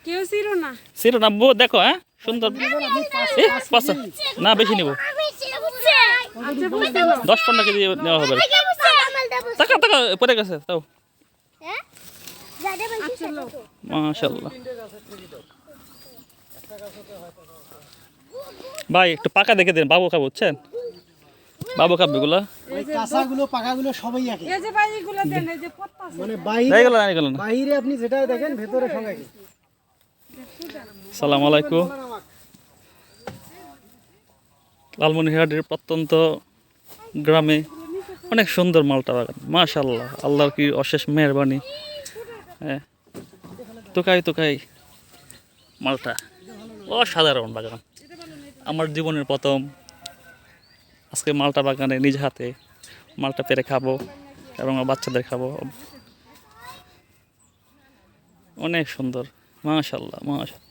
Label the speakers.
Speaker 1: কেউ ছিল না
Speaker 2: দেখো, হ্যাঁ সুন্দর। না বেশি নিব, 10-15 কেজি নেওয়া হবে। টাকা টাকা পড়ে গেছে তাও, মাশাআল্লাহ। ভাই একটু পাকা দেখে দেন, বাবু খাবো, বুঝছেন? বাবু খাবে এগুলো,
Speaker 3: কাঁচাগুলো পাকাগুলো সবই একই।
Speaker 1: এই যে ভাই এগুলো দেন, এই যে পত্তা আছে।
Speaker 3: মানে বাইরে আপনি যেটা দেখেন ভেতরে সব একই।
Speaker 2: আসসালামু আলাইকুম। লালমনিরহাটের প্রত্যন্ত গ্রামে অনেক সুন্দর মালটা বাগান, মাশাআল্লাহ। আল্লাহর কি অশেষ মেহেরবানি। হ্যাঁ, তোকাই মালটা অসাধারণ বাগান। আমার জীবনের প্রথম আজকে মালটা বাগানে নিজ হাতে মালটা পেরে খাবো এবং আমার বাচ্চাদের খাবো। অনেক সুন্দর, মাশাআল্লাহ মাশাআল্লাহ।